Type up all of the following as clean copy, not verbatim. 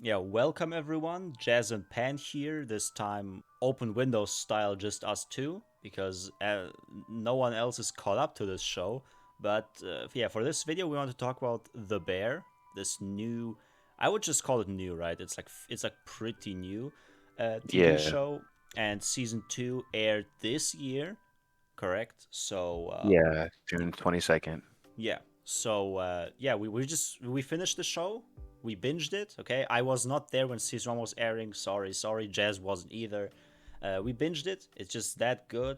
Yeah, welcome everyone. Jazz and Pan here. This time, open windows style, just us two, because no one else is caught up to this show. But yeah, for this video, we want to talk about The Bear, this new. I would just call it new, right? It's like pretty new TV Yeah, show, and season two aired this year, correct? So yeah, June 22nd. yeah. So yeah, we finished the show. We binged it. Okay, I was not there when season one was airing. Sorry. Jazz wasn't either. We binged it. It's just that good,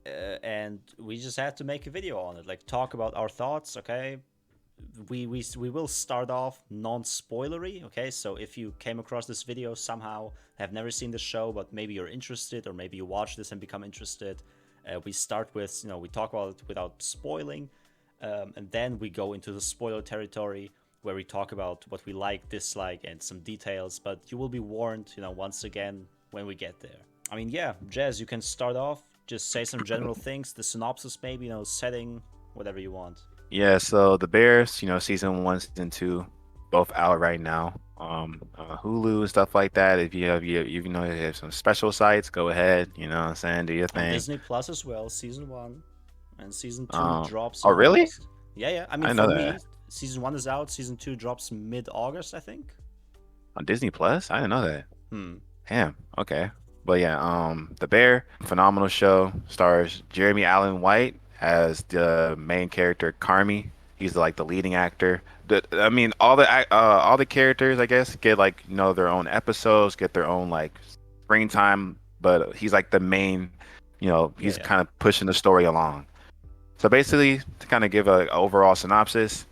and we just had to make a video on it. Like talk about our thoughts. Okay, we will start off non-spoilery. Okay, so if you came across this video somehow, have never seen the show, but maybe you're interested, or maybe you watch this and become interested, we start with we talk about it without spoiling, and then we go into the spoiler territory where we talk about what we like, dislike, and some details. But you will be warned, once again when we get there. I mean, yeah, Jazz, you can start off. Just say some general things, the synopsis, maybe, setting, whatever you want. Yeah, so the Bears, season one, season two, both out right now. Hulu and stuff like that. If you have you have some special sites, go ahead. You know what I'm saying? Do your On thing. Disney Plus as well, season one, and season two Um, drops oh in really? August. Yeah, yeah. I mean, I for know me, that season one is out. Season two drops mid-August, I think. on Disney Plus. I didn't know that. Hmm. Damn. Okay. But yeah, The Bear, phenomenal show. Stars Jeremy Allen White as the main character, Carmi. He's like the leading actor. I mean, all the characters, I guess, get like their own episodes, get their own like screen time. But he's like the main, Yeah, he's yeah, kind of pushing the story along. So basically, to kind of give a overall synopsis,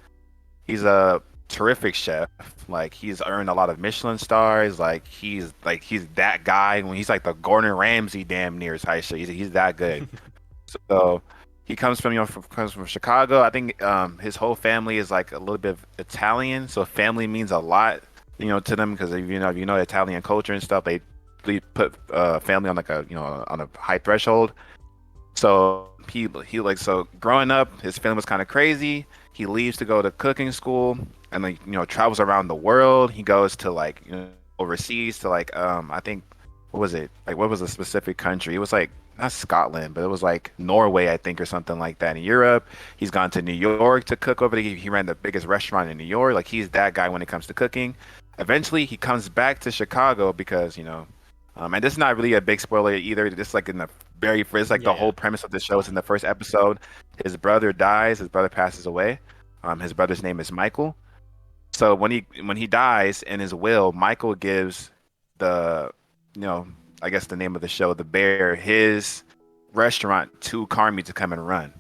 he's a terrific chef. Like he's earned a lot of Michelin stars. He's that guy when he's like the Gordon Ramsay damn near type shit. He's that good. So he comes from comes from Chicago. I think his whole family is like a little bit of Italian. So family means a lot, to them because if you know Italian culture and stuff, they put family on like a on a high threshold. So he like so growing up, his family was kind of crazy. He leaves to go to cooking school and like travels around the world. He goes to like overseas to like I think what was it? Like what was a specific country? It was like not Scotland, but it was like Norway, I think, or something like that in Europe. He's gone to New York to cook over there. He ran the biggest restaurant in New York. Like he's that guy when it comes to cooking. Eventually, he comes back to Chicago because and this is not really a big spoiler either. Just like in the very first, like yeah, the yeah. whole premise of the show is in the first episode. His brother dies. His brother passes away. His brother's name is Michael. So when he dies in his will, Michael gives the, you know, I guess the name of the show, the Bear, his restaurant to Carmi to come and run.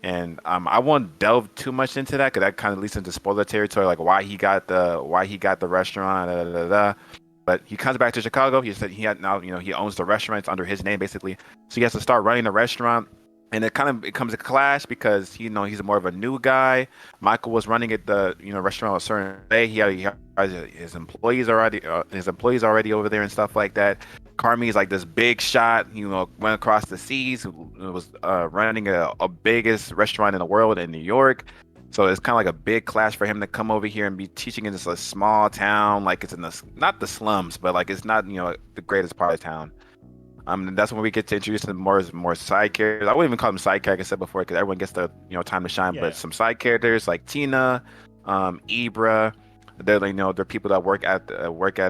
And I won't delve too much into that because that kind of leads into spoiler territory, like why he got the restaurant, da, da, da, da. But he comes back to Chicago. He said he had now, he owns the restaurant. It's under his name basically. So he has to start running the restaurant. And it comes a clash because he's more of a new guy. Michael was running at the restaurant a certain day. He had his employees already over there and stuff like that. Carmi is like this big shot, went across the seas, who was running a biggest restaurant in the world in New York. So it's kind of like a big clash for him to come over here and be teaching in this like, small town, like it's in the not the slums, but like it's not the greatest part of town. And that's when we get to introduce some more side characters. I wouldn't even call them side characters, like I said before, because everyone gets the time to shine. Yeah, But yeah. some side characters like Tina, Ibra, they're like, they're people that work at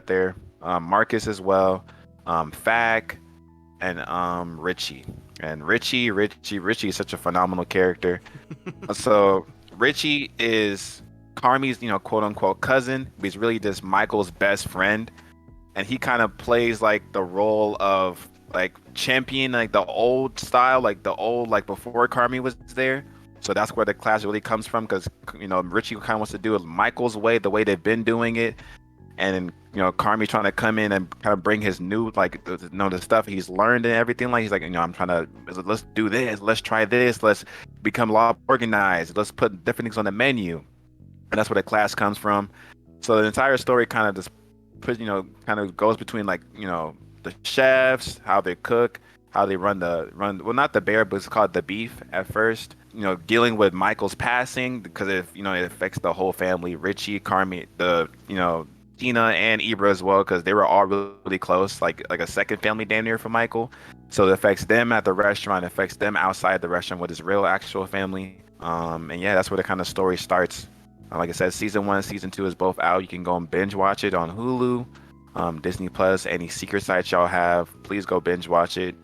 there. Marcus as well, Fak, and Richie. And Richie is such a phenomenal character. So Richie is Carmi's, quote unquote cousin, but he's really just Michael's best friend, and he kind of plays like the role of like champion, like the old style, like the old like before Carmi was there. So that's where the clash really comes from, because Richie kind of wants to do it Michael's way, the way they've been doing it, and then Carmi trying to come in and kind of bring his new like the stuff he's learned and everything. Like he's like, I'm trying to let's do this, let's try this, let's become a lot organized, let's put different things on the menu, and that's where the class comes from. So the entire story kind of just kind of goes between like the chefs, how they cook, how they run well, not the bear, but it's called the beef at first. Dealing with Michael's passing because it affects the whole family. Richie, Carmi, the Sheena and Ibra as well, because they were all really close, like a second family damn near for Michael. So it affects them at the restaurant, it affects them outside the restaurant with his real actual family. And yeah, that's where the kind of story starts. Like I said, season one, season two is both out. You can go and binge watch it on Hulu, Disney Plus, any secret sites y'all have. Please go binge watch it.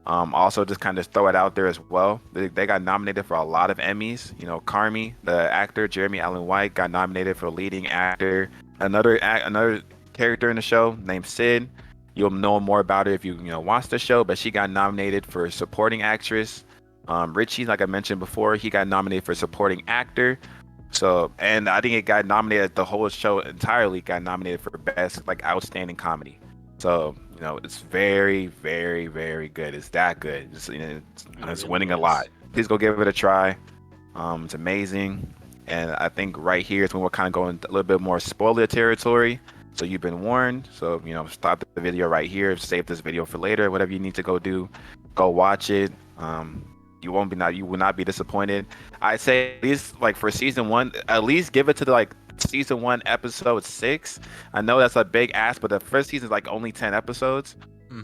Also, just kind of throw it out there as well. They got nominated for a lot of Emmys. You know, Carmi, the actor, Jeremy Allen White, got nominated for leading actor. Another character in the show named Sid. You'll know more about her if you watch the show. But she got nominated for supporting actress. Richie, like I mentioned before, he got nominated for supporting actor. So, and I think it got nominated. The whole show entirely got nominated for best like outstanding comedy. So, it's very, very, very good. It's that good. It's really winning a is. lot. Please go give it a try. It's amazing. And I think right here is when we're kind of going a little bit more spoiler territory. So you've been warned. So, stop the video right here. Save this video for later. Whatever you need to go do, go watch it. You will not be disappointed. I'd say at least like for season one, at least give it to like season one, episode 6. I know that's a big ask, but the first season is like only 10 episodes.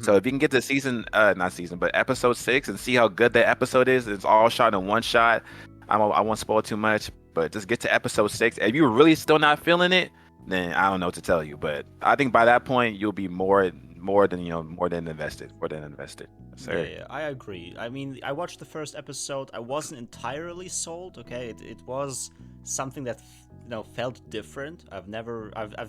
So if you can get to not season, but episode 6 and see how good that episode is, it's all shot in one shot. I won't spoil too much, but just get to episode 6. If you're really still not feeling it, then I don't know what to tell you. But I think by that point you'll be more than invested. More than invested. Sir. Yeah, I agree. I mean, I watched the first episode. I wasn't entirely sold. Okay, it was something that felt different. I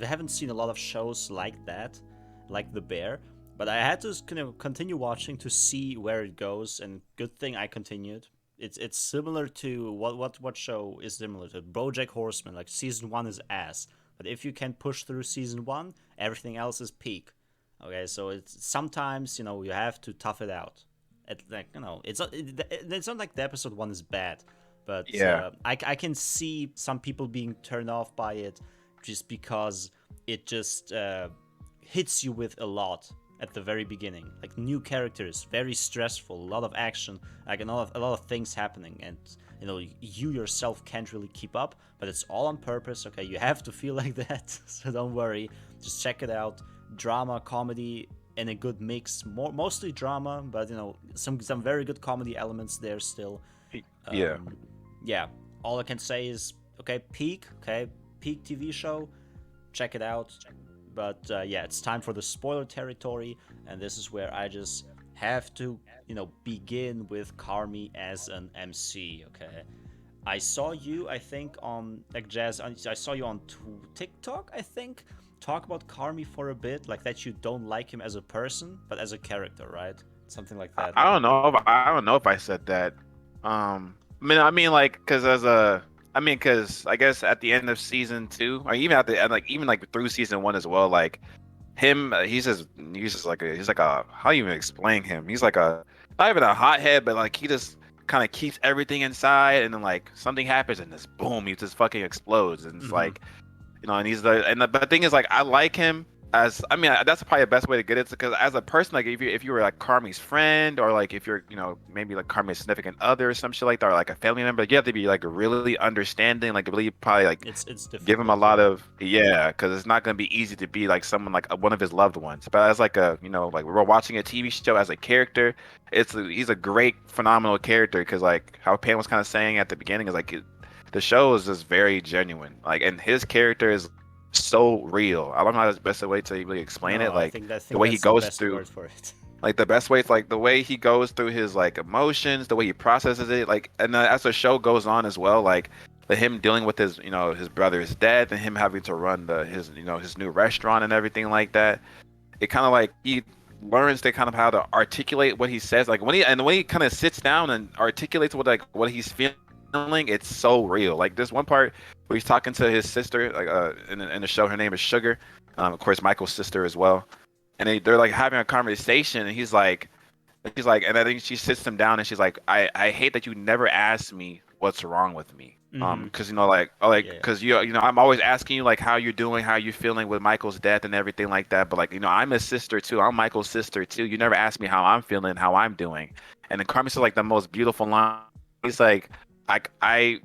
haven't seen a lot of shows like that, like The Bear. But I had to continue watching to see where it goes, and good thing I continued. It's similar to what show is similar to BoJack Horseman. Like season 1 is ass, but if you can push through season 1, everything else is peak. Okay, so it's sometimes you have to tough it out. It's not like the episode 1 is bad, but Yeah. I can see some people being turned off by it just because it just hits you with a lot at the very beginning, like new characters, very stressful, a lot of action, like a lot of things happening, and you yourself can't really keep up, but it's all on purpose. Okay, you have to feel like that, so don't worry, just check it out. Drama, comedy in a good mix, mostly drama, but some very good comedy elements there still. Yeah. Yeah, all I can say is peak TV show, check it out. But yeah, it's time for the spoiler territory, and this is where I just have to begin with Carmi as an MC. Okay, I saw you, I think, on like Jazz. I saw you on TikTok, I think, talk about Carmi for a bit, like that you don't like him as a person, but as a character, right? Something like that. I don't know if I said that. I mean, like, because I guess at the end of season 2, or even at the end, like even like through season 1 as well, like him, he's just like how do you even explain him? He's like not even a hothead, but like he just kind of keeps everything inside, and then like something happens, and this boom, he just fucking explodes, and it's like. And the thing is, like, I like him that's probably the best way to get it, because as a person, like if you were like Carmi's friend, or like if you're maybe like Carmi's significant other or some shit like that, or like a family member, you have to be like really understanding, like really probably like it's difficult, give him a lot of because it's not gonna be easy to be like someone like one of his loved ones. But as like like we're watching a TV show as a character, he's a great phenomenal character, because like how Pam was kind of saying at the beginning is like the show is just very genuine, like, and his character is so real. I don't know how the best way to really explain it. Like I think the way he that's the goes best through, word for it. like the best way, it's like the way he goes through his like emotions, the way he processes it, like, and as the show goes on as well, like him dealing with his his brother's death, and him having to run his new restaurant and everything like that. It kind of like he learns to kind of how to articulate what he says, like when he kind of sits down and articulates what he's feeling. It's so real. Like there's one part where he's talking to his sister, like in the show, her name is Sugar, of course Michael's sister as well, and they're like having a conversation, and he's like, and I think she sits him down, and she's like, I hate that you never asked me what's wrong with me, because because I'm always asking you like how you're doing, how you're feeling with Michael's death and everything like that, but like I'm his sister too, I'm Michael's sister too, you never asked me how I'm feeling, how I'm doing. And then Carmen says like the most beautiful line. He's like, I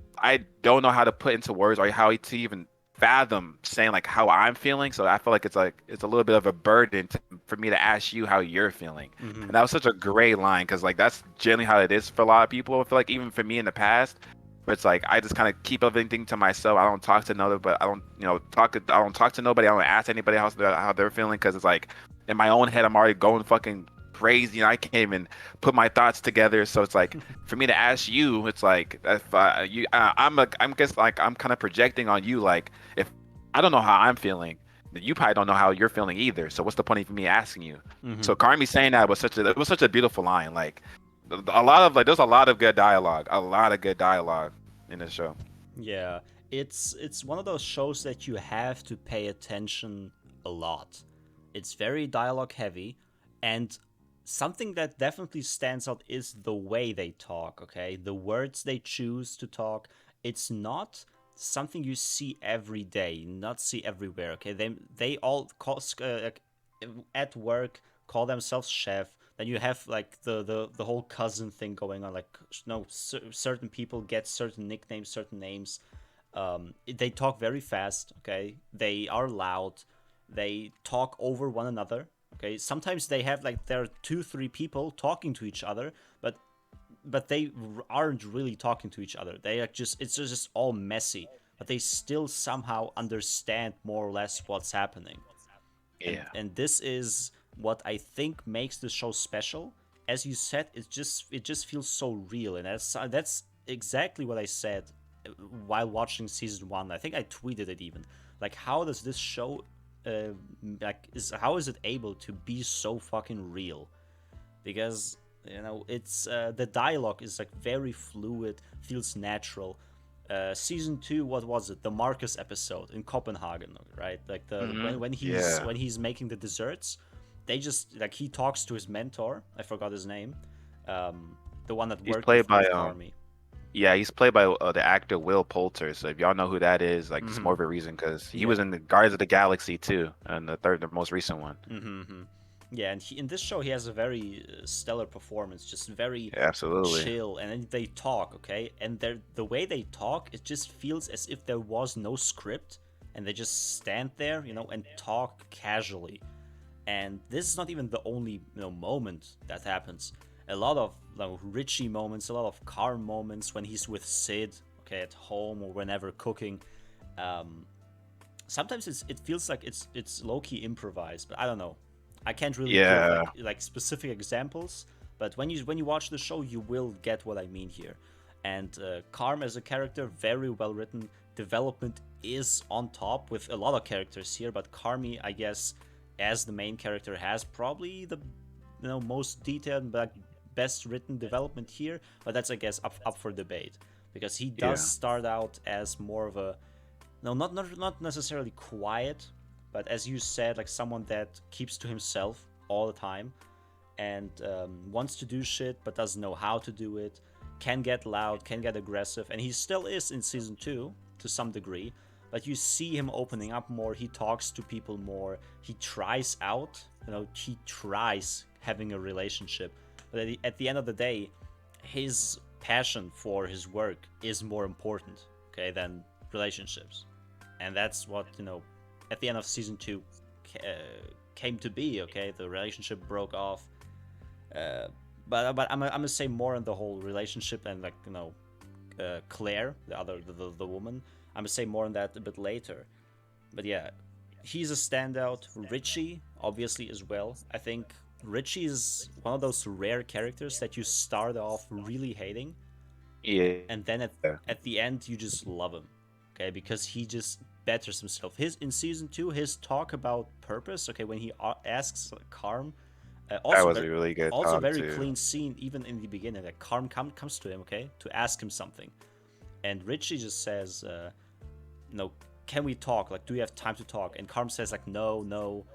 don't know how to put into words or how to even fathom saying like how I'm feeling. So I feel like it's a little bit of a burden for me to ask you how you're feeling. Mm-hmm. And that was such a great line because like that's generally how it is for a lot of people. I feel like even for me in the past, where it's like I just kind of keep everything to myself. I don't talk to another, but I don't talk. I don't talk to nobody. I don't ask anybody how they're feeling because it's like in my own head I'm already going fucking crazy and I can't even put my thoughts together. So it's like for me to ask you, it's like if I'm guess like I'm kind of projecting on you. Like if I don't know how I'm feeling, then you probably don't know how you're feeling either. So what's the point of me asking you? Mm-hmm. So Carmi saying that was such a beautiful line. Like a lot of like there's a lot of good dialogue, a lot of good dialogue in this show. Yeah, it's one of those shows that you have to pay attention a lot. It's very dialogue heavy, and something that definitely stands out is the way they talk, okay? The words they choose to talk. It's not something you see every day, not see everywhere, okay? They all call, at work call themselves chef. Then you have like the whole cousin thing going on. Like no, certain people get certain nicknames, certain names. They talk very fast. Okay, they are loud. They talk over one another. Okay, sometimes they have like there are two, three people talking to each other, but they aren't really talking to each other. They are just it's just all messy, but they still somehow understand more or less what's happening. and Yeah, and this is what I think makes the show special. As you said, it just feels so real, and that's exactly what I said while watching season one. I think I tweeted it even. Like, how does this show, how is it able to be so fucking real? Because it's the dialogue is like very fluid, feels natural. Season two, what was it? The Marcus episode in Copenhagen, right? Like the when he's yeah. when he's making the desserts, they just like he talks to his mentor. I forgot his name. The one that He's worked played by with Carmi. yeah, he's played by the actor Will Poulter. So if y'all know who that is, like it's Mm-hmm. more of a reason because he was Yeah. in the Guardians of the Galaxy too, and the most recent one. Mm-hmm. Yeah, and in this show he has a very stellar performance, just very Yeah, absolutely. chill, and then they talk, okay, and the way they talk, it just feels as if there was no script, and they just stand there, and talk casually. And this is not even the only moment that happens. A lot of Richie moments, a lot of Carm moments when he's with Sid, okay, at home or whenever cooking. Um, Sometimes it feels like it's low key improvised, but I don't know. I can't really give Yeah, like specific examples, but when you watch the show, you will get what I mean here. And Karm as a character, very well written. Development is on top with a lot of characters here, but Karmi, I guess, as the main character, has probably the most detailed but best written development here. But that's, I guess, up for debate, because he does yeah, start out as more of a no, not necessarily quiet, but as you said, like someone that keeps to himself all the time, and wants to do shit but doesn't know how to do it. Can get loud, can get aggressive, and he still is in season two to some degree. But you see him opening up more. He talks to people more. He tries out. He tries having a relationship. But at the end of the day, his passion for his work is more important, okay, than relationships. And that's what at the end of season two came to be. Okay, the relationship broke off, uh, but I'm gonna say more on the whole relationship and like Claire, the woman. I'm gonna say more on that a bit later. But yeah, he's a standout. Richie, obviously, as well. I think Richie is one of those rare characters that you start off really hating, yeah. and then at the end you just love him, okay, because he just betters himself. His in season two, his talk about purpose, okay, when he asks Karm, That also was a really good also talk very too. clean scene even in the beginning. Like Karm comes to him, okay, to ask him something, and Richie just says, no, can we talk? Like, do you have time to talk? And Karm says like, no, no,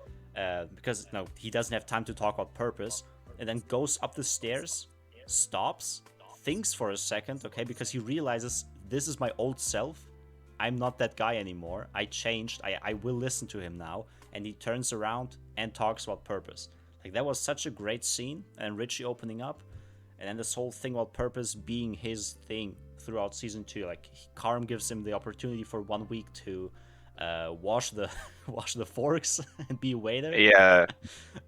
because no, he doesn't have time to talk about purpose, and then goes up the stairs, stops, thinks for a second, okay, because he realizes this is my old self. I'm not that guy anymore. I changed. I will listen to him now. And he turns around and talks about purpose. Like, that was such a great scene. And Richie opening up. And then this whole thing about purpose being his thing throughout season two. Like, Karm gives him the opportunity for 1 week to wash the wash the forks and be a waiter. Yeah,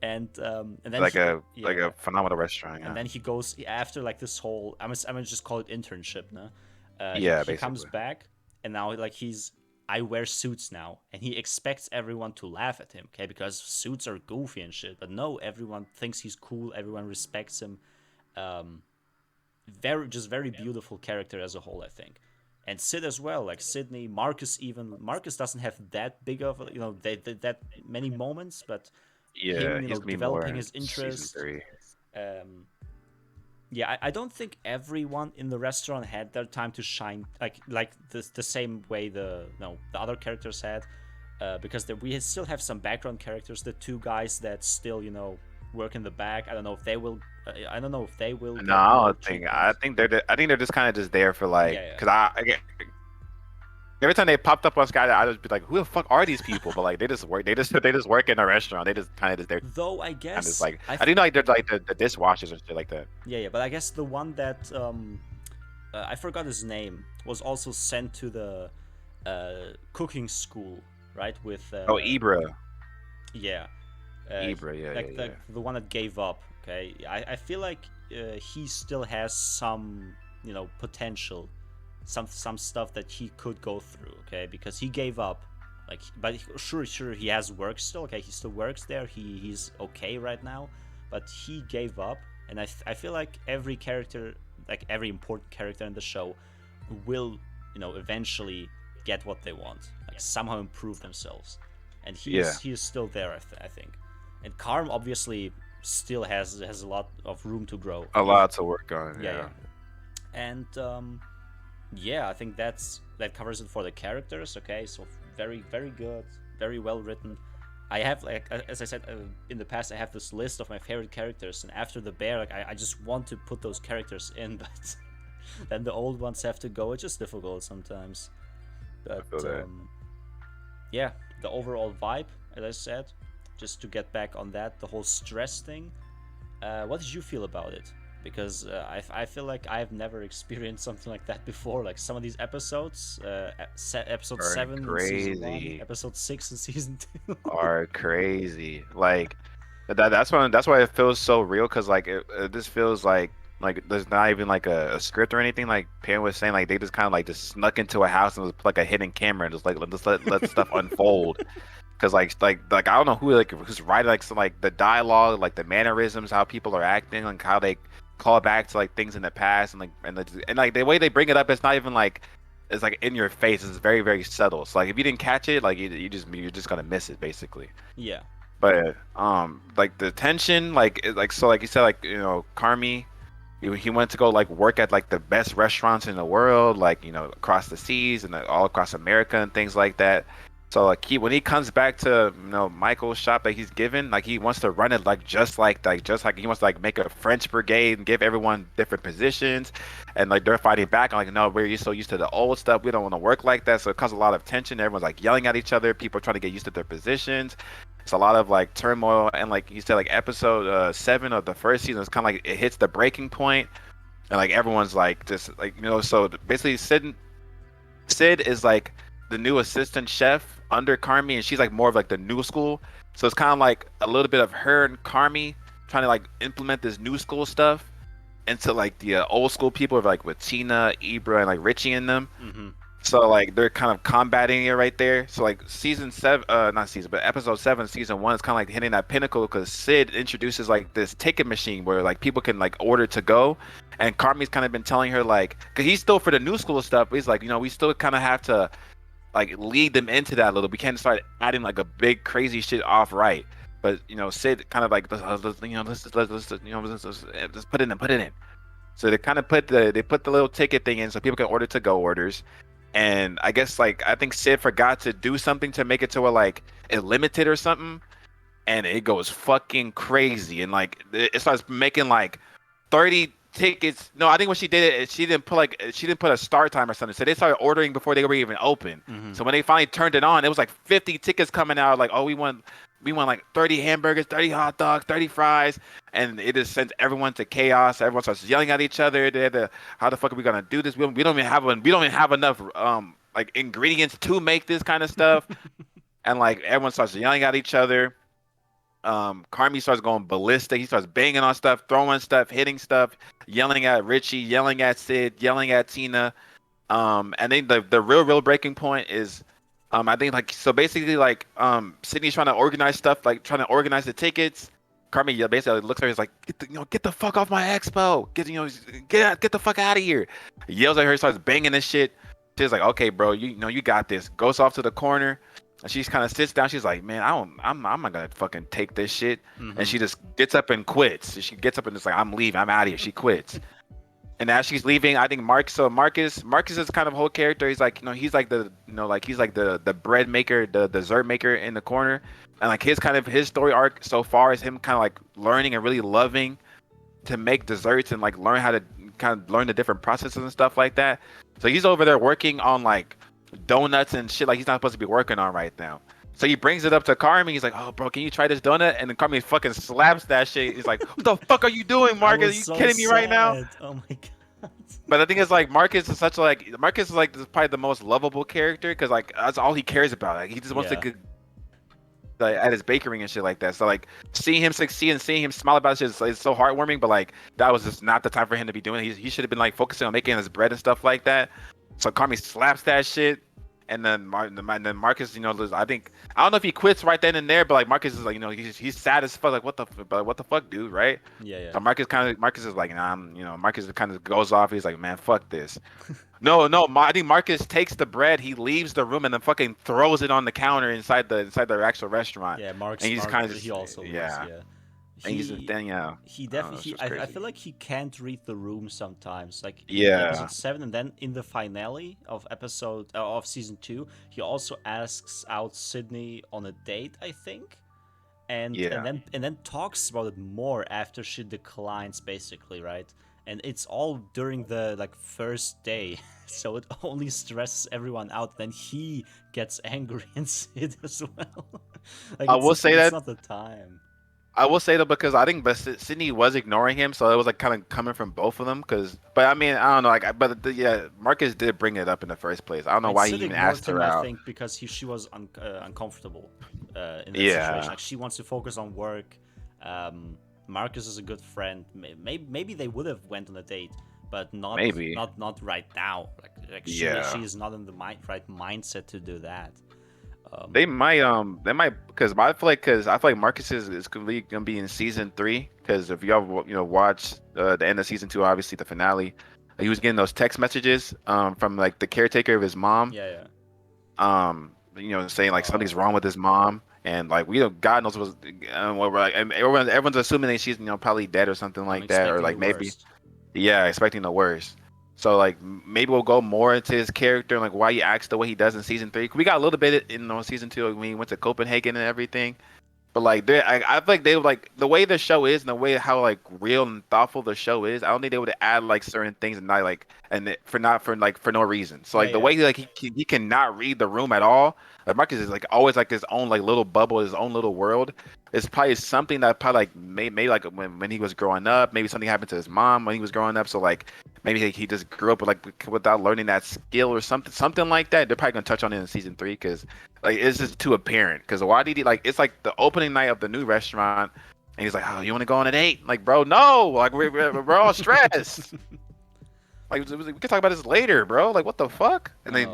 And then like he a like yeah, a phenomenal restaurant. and Yeah, then he goes after like this whole I'm gonna just call it internship, no? yeah, He comes basically. back, and now like he's I wear suits now, and he expects everyone to laugh at him, okay, because suits are goofy and shit. But no, everyone thinks he's cool, everyone respects him. um very beautiful character as a whole, I think. And Sid as well, like Sydney, Marcus. Even Marcus doesn't have that big of that many moments, but Yeah, him, he's gonna be more developing in his season interest. 3. um yeah, I don't think everyone in the restaurant had their time to shine, like the same way the other characters had, because we still have some background characters, the two guys that still work in the back. I don't know if they will. I don't know if they will No, get I more don't think. I treatment. think I think they're just kind of just there for like, Yeah, cause every time they popped up on Sky, I just be like, who the fuck are these people? But like, they just work. They just work in a restaurant. They just kind of just they're though I kind of just guess like. I think like they're like the dishwashers and shit like that. yeah, but I guess the one that I forgot his name was also sent to the cooking school, right? With Oh, Ibra, yeah, Ibra, yeah, yeah, like the yeah. the one that gave up. Okay, I feel like he still has some potential, some stuff that he could go through. Okay, because he gave up. Like, but sure he has work still. Okay, he still works there. He's okay right now, but he gave up. And I feel like every character, like every important character in the show, will eventually get what they want, like somehow improve themselves. And Yeah, he is still there, I think. And Karm obviously still has a lot of room to grow. a lot to work on. Yeah, yeah. Yeah, And yeah, I think that covers it for the characters. Okay, so very good, very well written. I have, like, as I said, in the past, I have this list of my favorite characters, and after the bear, like, I just want to put those characters in, but then the old ones have to go. It's just difficult sometimes. I But feel that. yeah, the overall vibe, as I said, just to get back on that, the whole stress thing. What did you feel about it? Because I feel like I've never experienced something like that before. Like some of these episodes, episode Are 7 in season 1, crazy. episode 6 in season 2. Are crazy. Like that's why it feels so real because like it just feels like there's not even like a script or anything. Like Pam was saying, like they just kind of like just snuck into a house and just put like a hidden camera and just like just let stuff unfold. Because like I don't know who's writing like some like the dialogue, like the mannerisms, how people are acting, like how they call back to like things in the past and like the way they bring it up, it's not even like it's like in your face. It's very subtle. So like if you didn't catch it, like you're just gonna miss it basically. Yeah. But like the tension, like so like you said, like Carmi, he went to go like work at like the best restaurants in the world, like across the seas and all across America and things like that. So like when he comes back to Michael's shop that he's given, like he wants to run it like just like he wants to like make a French brigade and give everyone different positions, and like they're fighting back. I'm like, no, we're so used to the old stuff. We don't want to work like that. So it causes a lot of tension. Everyone's like yelling at each other. People are trying to get used to their positions. It's a lot of like turmoil, and like you said, like episode 7 of the first season is kind of like it hits the breaking point, and like everyone's like just like So basically, Sid is like the new assistant chef under Carmi, and she's like more of like the new school. So it's kind of like a little bit of her and Carmi trying to like implement this new school stuff into like the old school people, like with Tina, Ibra, and like Richie in them. Mm-hmm. So like they're kind of combating it right there. So like season 7, not season, but episode 7, season 1 is kind of like hitting that pinnacle because Sid introduces like this ticket machine where like people can like order to go, and Carmi's kind of been telling her like, because he's still for the new school stuff, but he's like, we still kind of have to like lead them into that a little. We can't start adding like a big crazy shit off right. But Sid kind of like let's put it in. So they kind of put the little ticket thing in so people can order to go orders. And I guess like I think Sid forgot to do something to make it to where like it limited or something, and it goes fucking crazy and like it starts making like 30 tickets. No, I think what she did is she didn't put a start time or something. So they started ordering before they were even open. Mm-hmm. So when they finally turned it on, it was like 50 tickets coming out. Like, oh, we want like 30 hamburgers, 30 hot dogs, 30 fries, and it just sends everyone to chaos. Everyone starts yelling at each other. How the fuck are we gonna do this? We don't even have enough like ingredients to make this kind of stuff, and like everyone starts yelling at each other. Carmi starts going ballistic. He starts banging on stuff, throwing stuff, hitting stuff, yelling at Richie, yelling at Sid, yelling at Tina. And then the real breaking point is, I think like so basically like Sydney's trying to organize stuff, like trying to organize the tickets. Carmi basically looks at her, he's like, get the fuck off my expo, get the fuck out of here. Yells at her, starts banging this shit. She's like, okay, bro, you got this. Goes off to the corner. And she kind of sits down. She's like, man, I'm not gonna fucking take this shit. Mm-hmm. And she just gets up and quits. She gets up and just like, I'm leaving. I'm out of here. She quits. And as she's leaving, I think Marcus is kind of whole character. He's like, he's like the bread maker, the dessert maker in the corner. And like his story arc so far is him kind of like learning and really loving to make desserts and like learn how to kind of learn the different processes and stuff like that. So he's over there working on like donuts and shit like he's not supposed to be working on right now. So he brings it up to Carmi. He's like, "Oh, bro, can you try this donut?" And then Carmi fucking slaps that shit. He's like, "What the fuck are you doing, Marcus? Are you so kidding me right now?" sad. Oh my god. But I think it's like Marcus is probably the most lovable character because like that's all he cares about. Like he just wants to get like, at his bakery and shit like that. So like seeing him succeed and seeing him smile about shit is so heartwarming. But like that was just not the time for him to be doing it. He should have been like focusing on making his bread and stuff like that. So Carmi slaps that shit. And then Marcus, I don't know if he quits right then and there, but like Marcus is like, he's sad as fuck. Like what the fuck, dude, right? Yeah. So Marcus is like, nah, Marcus kind of goes off. He's like, man, fuck this. No, I think Marcus takes the bread, he leaves the room, and then fucking throws it on the counter inside the actual restaurant. Yeah, and he just kind of he also yeah. was, And he's just then he definitely I feel like he can't read the room sometimes, like in Yeah. episode 7, and then in the finale of season 2 he also asks out Sydney on a date, I think, and then talks about it more after she declines, basically, right? And it's all during the like first day, so it only stresses everyone out. Then he gets angry and Sid as well. Like I will say it's that not the time. I will say that because I think Sydney was ignoring him, so it was like kind of coming from both of them. But I mean, I don't know, yeah, Marcus did bring it up in the first place. I don't know why he Sid even ignored asked him, her out. I think because she was uncomfortable in that Yeah. situation. Like she wants to focus on work. Marcus is a good friend. Maybe they would have went on a date, but not right now. Like she is not in the right mindset to do that. They might because I feel like Marcus is gonna be in season 3, because if y'all watch the end of season 2, obviously the finale, he was getting those text messages from like the caretaker of his mom. Saying like something's wrong with his mom, and like God knows what like, and everyone's assuming that she's probably dead or something like that, or like maybe expecting the worst. So like maybe we'll go more into his character and like why he acts the way he does in season 3. We got a little bit in season 2 when he went to Copenhagen and everything. But like I feel like they would like the way the show is and the way how like real and thoughtful the show is. I don't think they would add like certain things and not like for no reason. So like the way like he cannot read the room at all. Like Marcus is like always like his own like little bubble, his own little world. It's probably something that probably like maybe like when he was growing up, maybe something happened to his mom when he was growing up. So like maybe he just grew up without learning that skill or something like that. They're probably gonna touch on it in season 3 because like it's just too apparent. Because why did he like it's like the opening night of the new restaurant, and he's like, "Oh, you want to go on a date?" Like, bro, no, like we're all stressed. Like we can talk about this later, bro. Like what the fuck? And then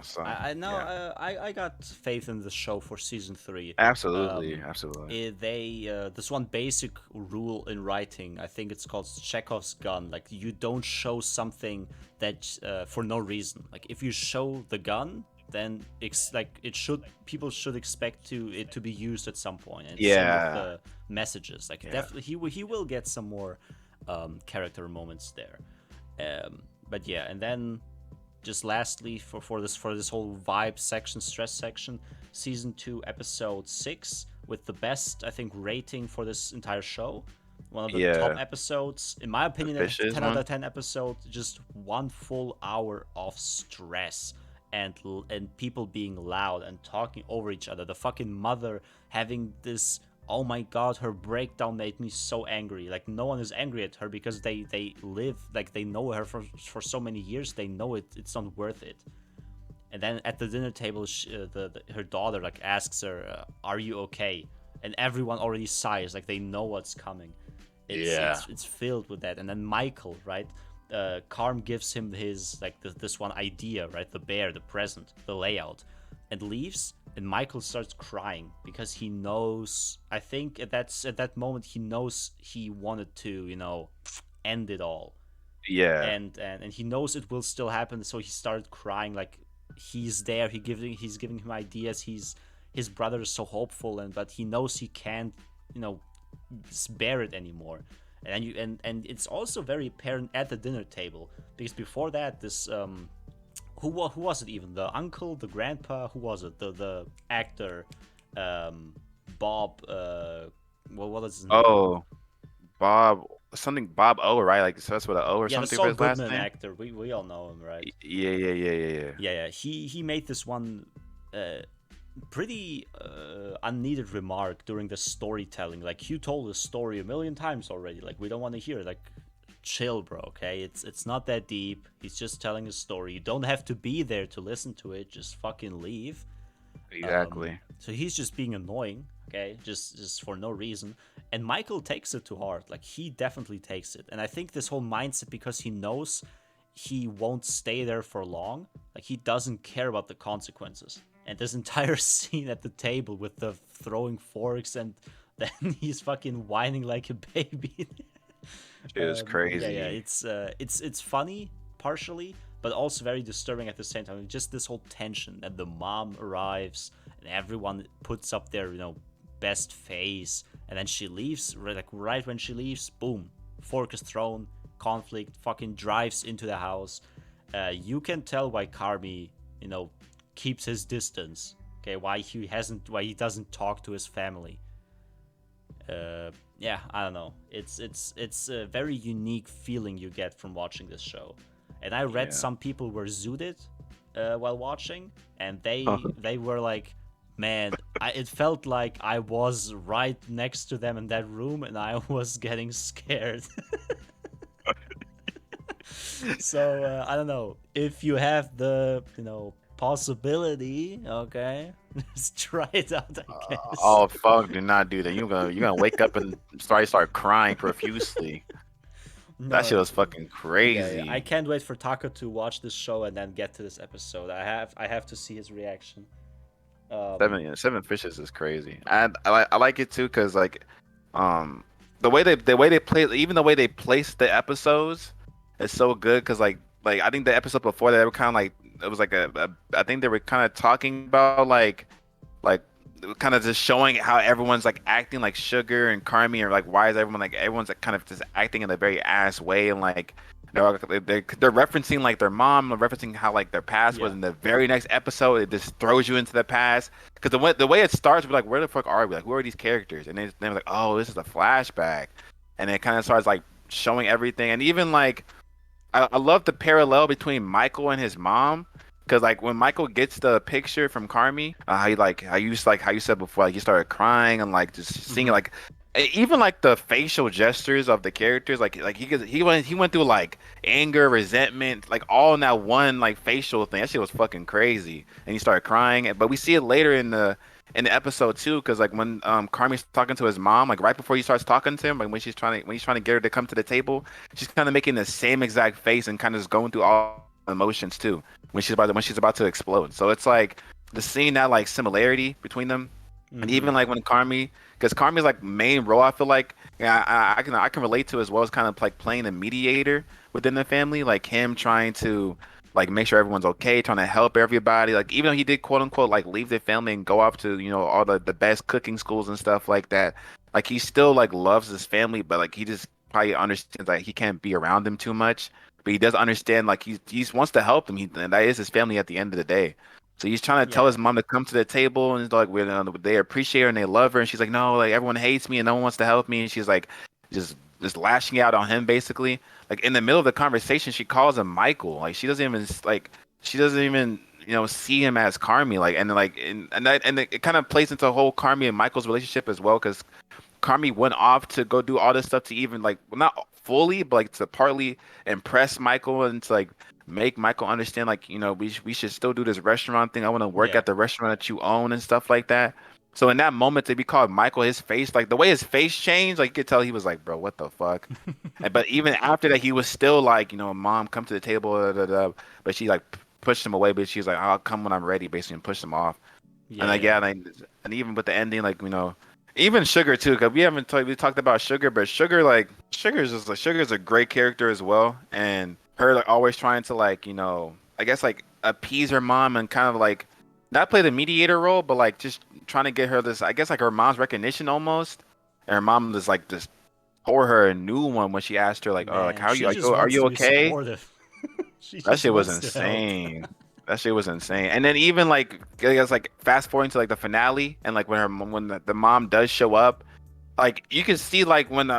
so I know. Yeah. I got faith in the show for season 3. Absolutely. This one basic rule in writing, I think it's called Chekhov's gun. Like you don't show something that for no reason. Like if you show the gun, then people should expect it to be used at some point. And same with the messages. Like definitely he will get some more character moments there. But yeah, and then just lastly for this whole vibe section, stress section, season 2 episode 6 with the best I think rating for this entire show. One of the top episodes, in my opinion, a 10 out of 10 episode. Just 1 full hour of stress and people being loud and talking over each other. The fucking mother having this. Oh my god, her breakdown made me so angry. Like no one is angry at her because they live, like they know her for so many years. They know it's not worth it. And then at the dinner table, her daughter like asks her, "Are you okay?" And everyone already sighs, like they know what's coming. It's Yeah. it's it's filled with that. And then Michael, right? Carm gives him his like this one idea, right? The bear, the present, the layout, and leaves. And Michael starts crying because he knows. I think at that moment he knows he wanted to, end it all, Yeah. and he knows it will still happen. So he started crying like he's there. He's giving him ideas. His brother is so hopeful, and but he knows he can't, you know, bear it anymore. And it's also very apparent at the dinner table because before that, this who was it even, the uncle, the grandpa, who was it, the actor, um Bob, what was his name? Oh, Bob something Bob O, right? Like it starts with an O or Yeah, the something for Saul his last Goodman name. actor. We all know him, right? Yeah, yeah, yeah, yeah, yeah. Yeah. He made this one uh, pretty unneeded remark during the storytelling. Like, you told the story a million times already. Like, we don't want to hear it. Like, chill, bro. Okay, it's not that deep. He's just telling a story. You don't have to be there to listen to it. Just fucking leave. Exactly. So he's just being annoying. Okay, just for no reason. And Michael takes it to heart. Like, he definitely takes it. And I think this whole mindset, because he knows he won't stay there for long. Like, he doesn't care about the consequences. And this entire scene at the table with the throwing forks, and then he's fucking whining like a baby. It was Yeah. crazy. It's funny partially, but also very disturbing at the same time. Just this whole tension, and the mom arrives, and everyone puts up their best face, and then she leaves. Like, right when she leaves, boom, fork is thrown, conflict, fucking drives into the house. You can tell why Carmi, keeps his distance. Okay, why he doesn't talk to his family. Yeah, I don't know. It's a very unique feeling you get from watching this show. And I read Yeah. some people were zooted while watching, and they were like, man, it felt like I was right next to them in that room, and I was getting scared. So I don't know if you have the possibility. Okay, just try it out, I guess. Oh fuck! Do not do that. You're gonna wake up and start crying profusely. That No, shit was fucking yeah, I crazy. can't wait for Taco to watch this show and then get to this episode. I have to see his reaction. Um, Seven Fishes is crazy. And I like it too because like, um, the way they play, even the way they place the episodes is so good because like I think the episode before that they were kind of like it was like I think they were kind of talking about like kind of just showing how everyone's like acting like Sugar and Carmi, or like why is everyone's like kind of just acting in a very ass way, and like they're referencing like their mom, referencing how like their past was yeah, in the very next episode. It just throws you into the past because the way it starts, we're like, where the fuck are we? Like, who are these characters? And they're like, oh, this is a flashback, and it kind of starts like showing everything, and even like I love the parallel between Michael and his mom. Cause like when Michael gets the picture from Carmi, how you said before, like he started crying and like just seeing mm-hmm. like even like the facial gestures of the characters, like he went through like anger, resentment, like all in that one like facial thing. That shit was fucking crazy, and he started crying. But we see it later in the episode too, because like when Carmi's talking to his mom, like right before he starts talking to him, like when he's trying to get her to come to the table, she's kind of making the same exact face and kind of just going through all emotions too when she's about to explode. So it's like the seeing that like similarity between them, and Mm-hmm. even like when Carmi, because Carmi's like main role, I feel like yeah, I can relate to as well as kind of like playing a mediator within the family, like him trying to like make sure everyone's okay, trying to help everybody. Like even though he did quote unquote like leave the family and go off to all the best cooking schools and stuff like that, like he still like loves his family, but like he just probably understands like he can't be around them too much. But he does understand like he wants to help them. And that is his family at the end of the day. So he's trying to tell Yeah, his mom to come to the table, and he's like, they appreciate her and they love her, and she's like, no, like everyone hates me and no one wants to help me, and she's like, just lashing out on him basically. Like in the middle of the conversation, she calls him Michael. Like she doesn't even see him as Carmi. Like and it kind of plays into the whole Carmi and Michael's relationship as well, because Carmi went off to go do all this stuff to even like well, not fully, but like to partly impress Michael and to like make Michael understand like we should still do this restaurant thing. I want to work Yeah. at the restaurant that you own and stuff like that. So in that moment, to be called Michael, his face, like the way his face changed, like you could tell he was like, bro, what the fuck? But even after that, he was still like, mom, come to the table, da, da, da. But she like pushed him away, but she's like, I'll come when I'm ready, basically, and pushed him off. And Yeah, like, yeah. yeah, and even with the ending, like, even Sugar too, because we talked about Sugar, but Sugar, like, Sugar's a great character as well. And her like always trying to like, I guess like appease her mom and kind of like not play the mediator role, but like just trying to get her this, I guess like her mom's recognition almost. And her mom just tore her a new one when she asked her like, "Oh, like Man, how are you? she just Are wants you to be okay?" supportive. She That just shit was wants to help. insane. That shit was insane. And then even like I guess like fast forwarding to like the finale and like when the mom does show up, like you can see like when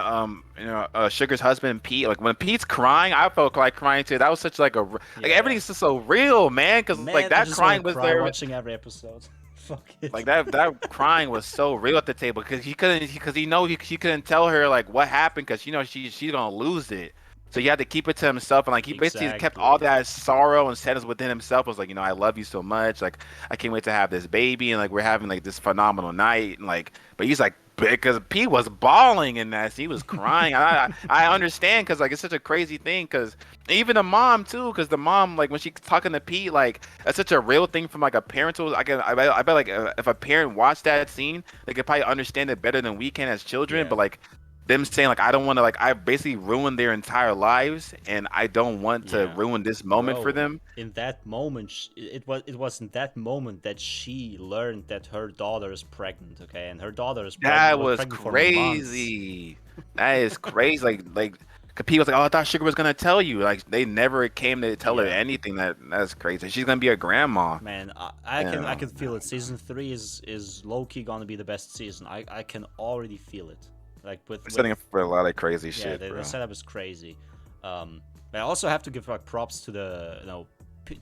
Sugar's husband Pete, like when Pete's crying, I felt like crying too. That was such like like Yeah, yeah. everything's just so real, man. Because like Man, I that just want to crying was cry there. watching every episode. Fuck it. Like that crying was so real at the table because he couldn't tell her like what happened because she's gonna lose it. So he had to keep it to himself and like he basically kept all Exactly. that sorrow and sadness within himself. Was like, I love you so much. Like I can't wait to have this baby and like we're having like this phenomenal night and like but he's like because Pete was bawling in that. He was crying. I understand because like it's such a crazy thing because even the mom too because the mom like when she's talking to Pete like that's such a real thing from like a parental. I bet like if a parent watched that scene, they could probably understand it better than we can as children. Yeah. But like them saying like I don't want to like I basically ruined their entire lives and I don't want to Yeah. ruin this moment for Bro, them. in that moment, it was in that moment that she learned that her daughter is pregnant, okay? And her daughter is pregnant, That was was pregnant for months. crazy. That is crazy. Like Kapi was like, oh, I thought Sugar was gonna tell you. Like they never came to tell her Yeah. anything. That's crazy. She's gonna be a grandma. Man, I can feel it. Season 3 is low key gonna be the best season. I can already feel it. Like They're with setting up for a lot of crazy yeah, shit, the bro. setup is crazy. But I also have to give like props to the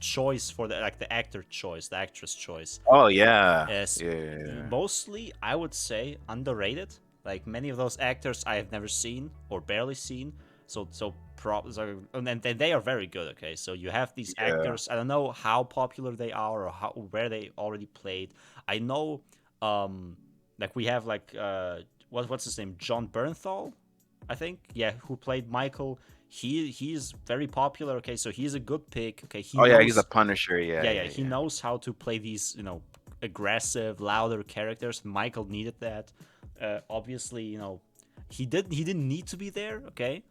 choice for the actor choice, the actress choice. Oh yeah, Is yeah, mostly I would say underrated. Like many of those actors I have never seen or barely seen. So props are and then they are very good. Okay, so you have these yeah. actors. I don't know how popular they are or where they already played. I know, like we have like what's his name, John Bernthal, I think. Yeah, who played Michael. He's very popular. Okay, so he's a good pick. Okay, he Oh yeah, he's a knows. Punisher. Yeah, Yeah, yeah, he yeah. knows how to play these aggressive, louder characters. Michael needed that. Obviously, he didn't need to be there. Okay,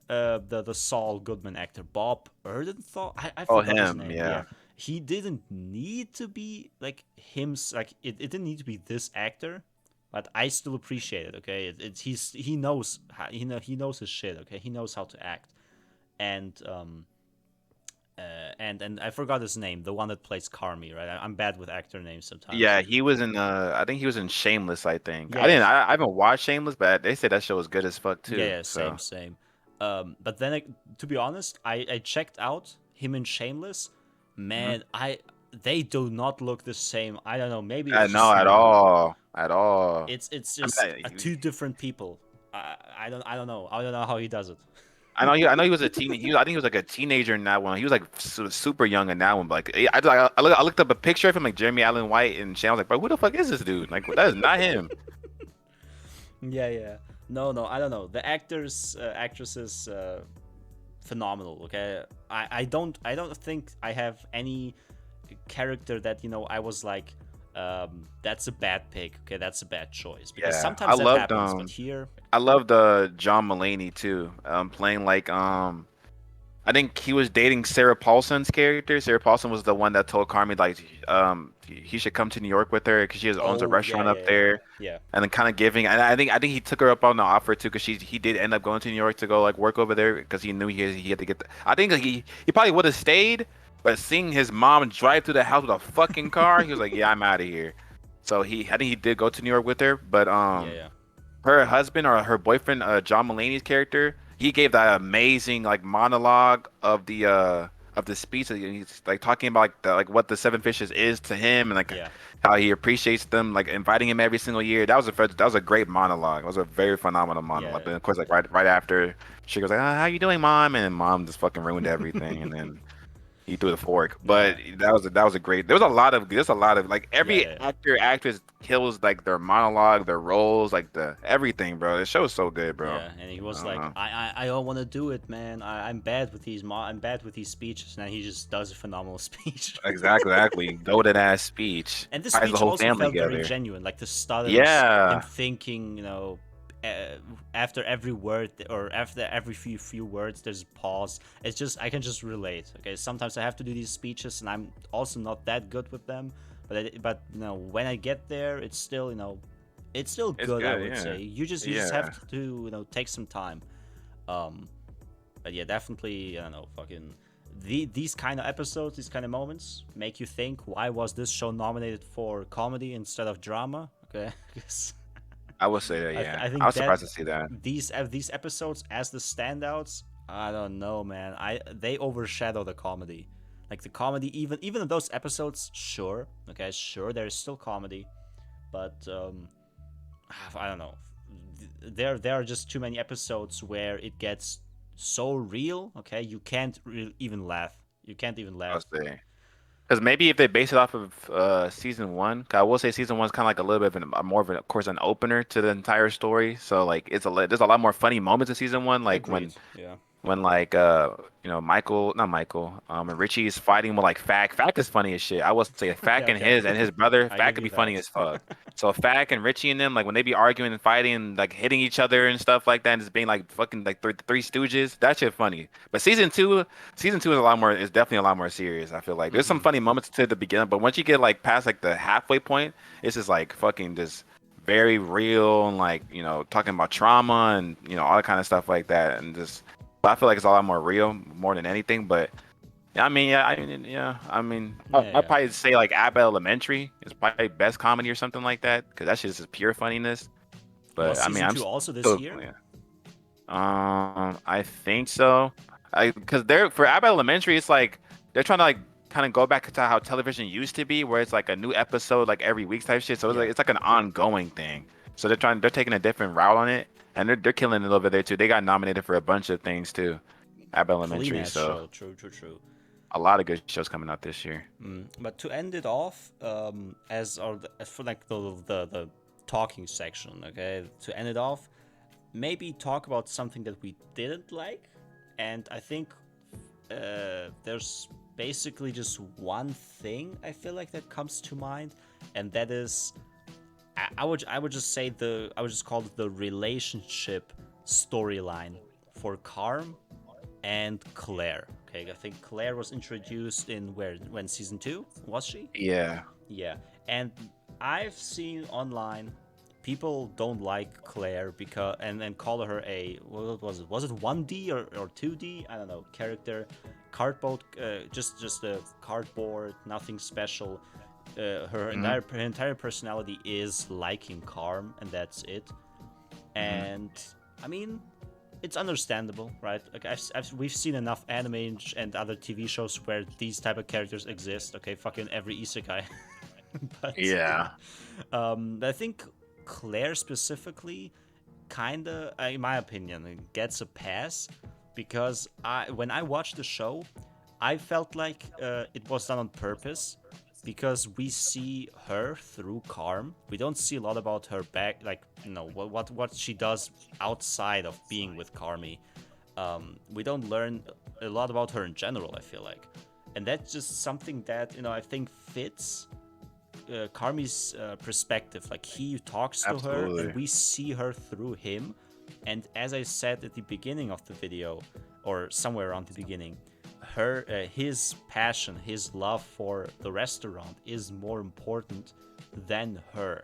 the Saul Goodman actor Bob Erdenthal. I Oh forgot his him, name. Yeah, yeah. he didn't need to be like him. Like it didn't need to be this actor, but I still appreciate it. Okay, he knows he knows his shit. Okay, he knows how to act, and and I forgot his name, the one that plays Carmi. Right, I'm bad with actor names sometimes. Yeah, he was in I think he was in Shameless, I think. Yeah, yeah, I haven't watched Shameless, but they said that show was good as fuck yeah, too. yeah, So, same. But then to be honest, I checked out him in Shameless. mhm. Man, they do not look the same. I don't know. Maybe it's No, just at me. all. At all. It's I just mean, two different people. I don't know. I don't know how he does it. I know he was a teen. I think he was like a teenager in that one. He was like super young in that one. But like, I looked up a picture of him, like Jeremy Allen White and Shane. I was like, bro, who the fuck is this dude? Like, that is not him. Yeah, yeah. No, I don't know. The actors, actresses, phenomenal. Okay, I don't think I have any character that I was like, that's a bad pick. Okay, that's a bad choice because Yeah, I sometimes that loved happens. But here, I loved John Mulaney too. Playing like I think he was dating Sarah Paulson's character. Sarah Paulson was the one that told Carmi like he should come to New York with her because she owns a oh yeah, restaurant yeah, up yeah, there. yeah, And then kind of giving, and I think he took her up on the offer too, because he did end up going to New York to go like work over there because he knew he had to get. I think he probably would have stayed, but seeing his mom drive through the house with a fucking car, he was like, yeah, I'm out of here. So I think he did go to New York with her, but yeah, yeah. her husband or her boyfriend, John Mulaney's character, he gave that amazing like monologue of of the speech. He's like talking about like what the seven fishes is to him, and like Yeah, how he appreciates them, like inviting him every single year. That was a great monologue. It was a very phenomenal monologue. yeah, But of course, like right after, she goes like, "How you doing, mom?" And then mom just fucking ruined everything, and then he threw the fork. But yeah, that was a great. There's a lot of like yeah, every yeah. actor actress kills like their monologue, their roles, like the everything, bro. The show's so good, bro. Yeah, and he was I don't like, know. I don't want to do it, man. I'm bad with these I'm bad with these speeches, and then he just does a phenomenal speech. Exactly. Goated ass speech. And this Ties the speech whole also family felt very together. genuine. Like the stutters, him Yeah. thinking, uh, after every word or after every few words, there's a pause. It's just I can just relate. Okay, sometimes I have to do these speeches, and I'm also not that good with them. But when I get there, it's still it's still It's good. I good, would yeah. say you just have Yeah. to take some time. Um, but yeah, definitely, I don't know, fucking these kind of episodes, these kind of moments make you think, why was this show nominated for comedy instead of drama? Okay, because I would say that, I yeah. I think was that surprised to see that. these episodes as the standouts, I don't know, man. They overshadow the comedy. Like the comedy, even in those episodes, sure, okay, sure, there's still comedy, but I don't know. There are just too many episodes where it gets so real. Okay, you can't even laugh. You can't even I laugh. would say. Because maybe if they base it off of season one, 'cause I will say season one's kind of like a little bit of more of, of course, an opener to the entire story. So like there's a lot more funny moments in season one, like Agreed. Yeah. when like Michael, not Michael, and Richie's fighting with like Fack. Fack is funny as shit. I will say Fack Yeah. and Okay. his brother, I Fack give could you be funny that. as fuck. So Fack and Richie and them, like when they be arguing and fighting, like hitting each other and stuff like that, and just being like fucking like three stooges, that shit funny. But season two is definitely a lot more serious. I feel like there's some Mm-hmm. funny moments to the beginning, but once you get like past like the halfway point, it's just like fucking just very real and like talking about trauma and all that kind of stuff like that, and just but I feel like it's a lot more real, more than anything. But yeah, I mean, Yeah. I'd Yeah. probably say like Abbott Elementary is probably best comedy or something like that, because that shit is just pure funniness. Was But I mean, season I'm two also this still, year? yeah. I think so. Because they're for Abbott Elementary, it's like they're trying to like kind of go back to how television used to be, where it's like a new episode like every week type shit. So Yeah. it's like an ongoing thing. So they're taking a different route on it, and they're killing it over there too. They got nominated for a bunch of things too, Abbott Clean Elementary. ass So show. True. True. True. a lot of good shows coming out this year. But to end it off, as for like the talking section, okay. To end it off, maybe talk about something that we didn't like, and I think there's basically just one thing I feel like that comes to mind, and that is I would just say I would just call it the relationship storyline for Carm and Claire. Okay, I think Claire was introduced in when season two was she? Yeah, Yeah, and I've seen online people don't like Claire because and call her a what was it? Was it 1D or 2D? I don't know. Character, cardboard, just a cardboard, nothing special. hmm Her entire personality is liking Carm, and that's it. hmm And I mean, it's understandable, right? Like we've seen enough anime and other TV shows where these type of characters exist. Okay, fucking every isekai. but yeah, I think Claire specifically, kinda, in my opinion, gets a pass because when I watched the show, I felt like it was done on purpose because we see her through Carm. We don't see a lot about her back, like what she does outside of being with Carmi. We don't learn a lot about her in general. I feel like, and that's just something that I think fits Carmi's perspective. Like he talks to her, and absolutely. we see her through him. And as I said at the beginning of the video, or somewhere around the beginning, his passion, his love for the restaurant is more important than her,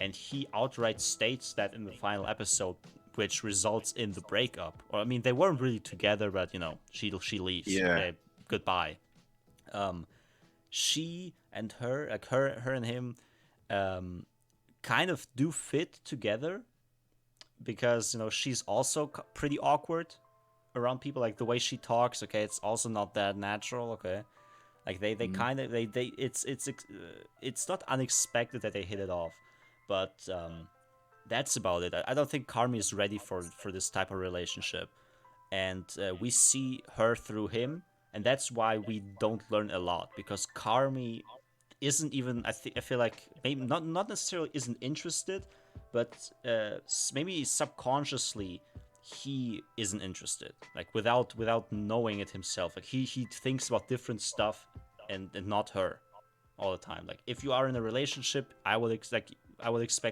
and he outright states that in the final episode, which results in the breakup. Or I mean, they weren't really together, but she leaves. Yeah, Okay, goodbye. Um, she and her, like her and him, um, kind of do fit together because she's also pretty awkward. around people, like the way she talks. Okay, it's also not that natural. Okay, like they Mhm. kind of they it's not unexpected that they hit it off, but that's about it. I don't think Carmi is ready for this type of relationship, and we see her through him, and that's why we don't learn a lot because Carmi isn't even. I feel like maybe not necessarily isn't interested, but maybe subconsciously he isn't interested. Like without knowing it himself, like he thinks about different stuff and not her all the time. Like if you are in a relationship, I would expect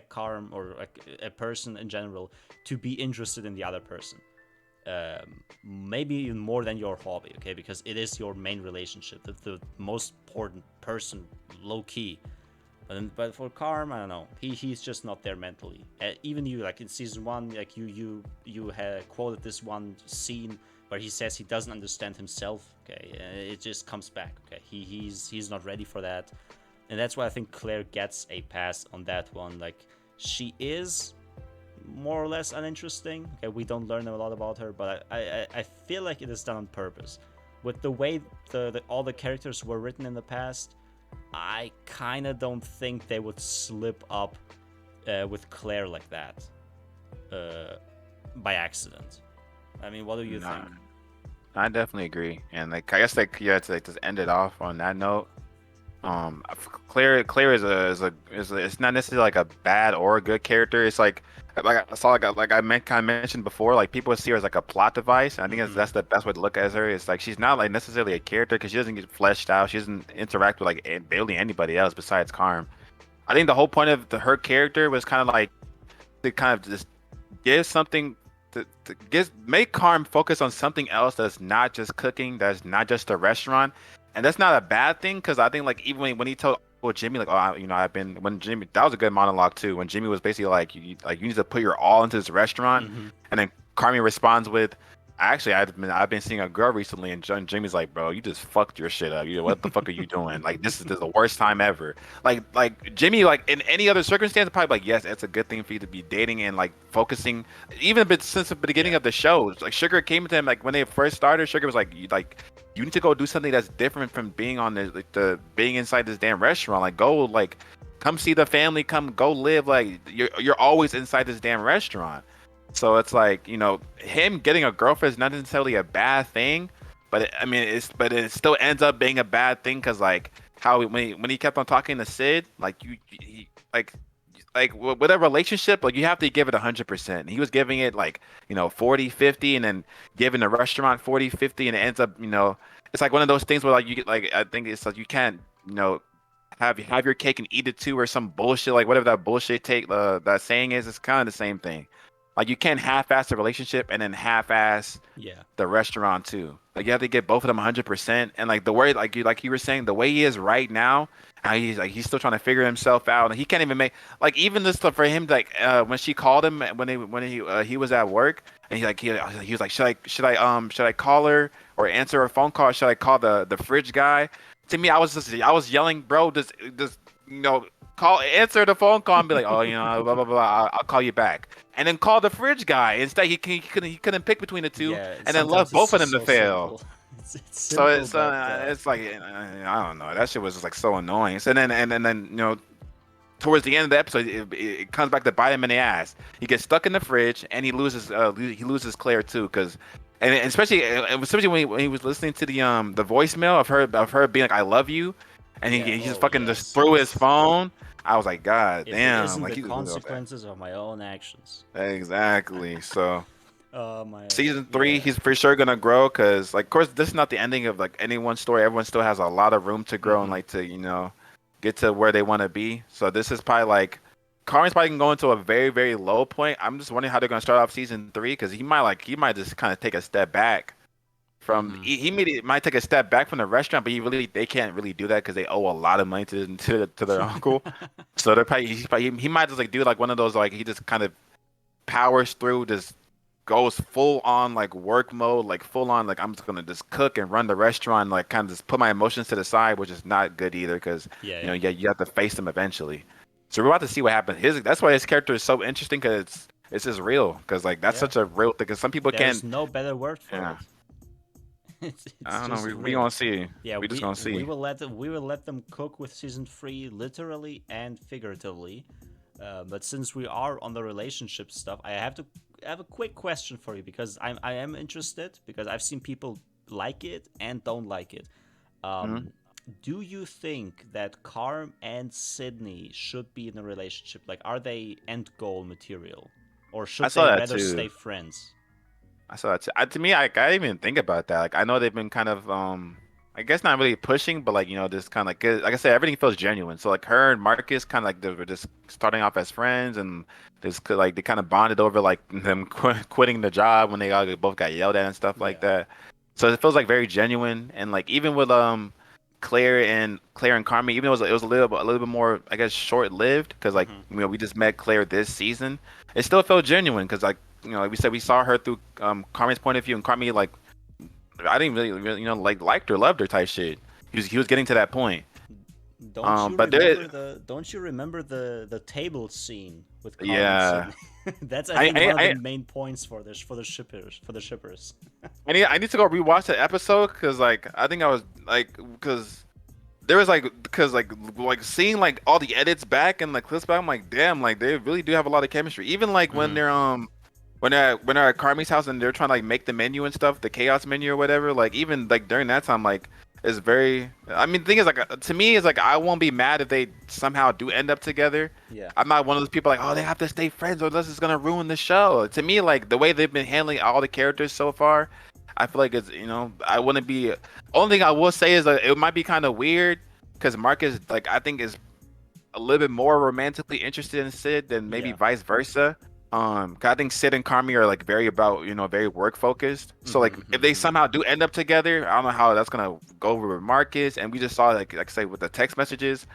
Karm or like a person in general to be interested in the other person. Maybe even more than your hobby, okay? Because it is your main relationship, the most important person, low key. But for Karm, I don't know. He's just not there mentally. Even you, like in season one, like you had quoted this one scene where he says he doesn't understand himself. Okay, it just comes back. Okay, he's not ready for that, and that's why I think Claire gets a pass on that one. Like she is more or less uninteresting. Okay, we don't learn a lot about her, but I feel like it is done on purpose. With the way all the characters were written in the past, I kind of don't think they would slip up with Claire like that by accident. I mean, what do you Nah, think? I definitely agree. And like I guess like yeah, to like just end it off on that note. Claire is it's not necessarily like a bad or a good character. It's like I saw like I meant kind of mentioned before. Like people see her as like a plot device. And I think Mm-hmm. that's the best way to look at her. It's like she's not like necessarily a character because she doesn't get fleshed out. She doesn't interact with like barely anybody else besides Karm. I think the whole point of her character was kind of like to kind of just give something to make Carm focus on something else that's not just cooking, that's not just a restaurant, and that's not a bad thing because I think like even when he told Jimmy like I've been when Jimmy that was a good monologue too when Jimmy was basically like you need to put your all into this restaurant, Mm-hmm. and then Carmi responds with. Actually, I've been seeing a girl recently, and Jimmy's like, bro, you just fucked your shit up. What the fuck are you doing? Like, this is the worst time ever. Like Jimmy, like in any other circumstance, probably like, yes, it's a good thing for you to be dating and like focusing. Even but since the beginning Yeah. of the show, like Sugar came to him like when they first started. Sugar was like you need to go do something that's different from being on the being inside this damn restaurant. Like go like come see the family, come go live. Like you're always inside this damn restaurant. So it's like him getting a girlfriend is not necessarily a bad thing, but I mean but it still ends up being a bad thing because like how when he kept on talking to Sid, like like with a relationship, like you have to give it 100%. He was giving it like 40, 50, and then giving the restaurant 40, 50, and it ends up it's like one of those things where like you get like I think it's like you can't have your cake and eat it too or some bullshit like whatever that bullshit take that saying is. It's kind of the same thing. Like you can't half-ass the relationship and then half-ass Yeah. the restaurant too. Like you have to get both of them 100%. And like the way like you were saying, the way he is right now, how he's still trying to figure himself out, and he can't even make like even this stuff for him. Like when she called him when he was at work, and he was like, should I call her or answer her phone call? Or should I call the fridge guy? To me, I was yelling, bro, just you know call answer the phone call and be like, oh, blah blah blah, I'll call you back, and then call the fridge guy. Instead, he couldn't pick between the two, Yeah. and then Sometimes left it's both of just them to so fail. simple. It's So simple, it's but it's like I don't know. That shit was just like so annoying. So then towards the end of the episode, it comes back to bite him in the ass. He gets stuck in the fridge and he loses Claire too, because and especially when he was listening to the voicemail of her being like I love you, and yeah. he just Oh fucking just yes, threw his yes. phone. I was like, God If it damn, isn't like the he just really bad. consequences of my own actions. Exactly. So My season three, yeah. he's for sure gonna grow because, like, of course, this is not the ending of like anyone's story. Everyone still has a lot of room to grow and Mm-hmm. like to get to where they want to be. So this is probably like Carmen's probably gonna go into a very very low point. I'm just wondering how they're gonna start off season three because he might just kind of take a step back from Mm-hmm. he might take a step back from the restaurant, but they can't really do that because they owe a lot of money to their uncle. So he might just like do like one of those like he just kind of powers through, just goes full on like work mode, like full on like I'm just gonna just cook and run the restaurant, like kind of just put my emotions to the side, which is not good either, because Yeah, yeah. yeah, you have to face them eventually. So we're about to see what happens. That's why his character is so interesting because it's just real because like that's Yeah, such a real thing. Because some people there's can't. no better word for Yeah, it. It's I don't know. just We real. gonna see. Yeah, We just gonna see. we will let them cook with season 3 literally and figuratively. But since we are on the relationship stuff, I have a quick question for you because I am interested because I've seen people like it and don't like it. Hmm. Do you think that Carm and Sydney should be in a relationship? Like, are they end goal material, or I should saw they that rather too. stay friends? I saw that too. To me, I didn't even think about that. Like I know they've been kind of I guess not really pushing, but like just kind of like I said, everything feels genuine. So like her and Marcus kind of like they were just starting off as friends, and just like they kind of bonded over like them quitting the job when they all both got yelled at and stuff like Yeah. that. So it feels like very genuine, and like even with Claire and Carmi, even though it was a little bit more I guess short lived because like Mm-hmm. we just met Claire this season, it still felt genuine because like like we said, we saw her through Carmi's point of view, and Carmi like I didn't really like liked her, loved her type shit. He was getting to that point. But there, Don't you remember the table scene with Carm and yeah, Sydney? That's I think one of the I main points for this for the shippers. I need to go rewatch the episode because like I think I was like because there was like because like seeing like all the edits back and like clips back, I'm like damn, like they really do have a lot of chemistry. Even like when Mm-hmm. when they're at Carmi's house and they're trying to like make the menu and stuff, the chaos menu or whatever. Like even like during that time, like it's very. I mean, the thing is like to me is like I won't be mad if they somehow do end up together. Yeah. I'm not one of those people like, oh, they have to stay friends or else it's gonna ruin the show. To me, like the way they've been handling all the characters so far, I feel like it's I wouldn't be. Only thing I will say is that it might be kind of weird because Marcus like I think is a little bit more romantically interested in Sid than maybe Yeah. vice versa. 'Cause I think Sid and Carmi are like very about very work focused. So like if they Mm-hmm. somehow do end up together, I don't know how that's gonna go over with Marcus. And we just saw like I say with the text messages,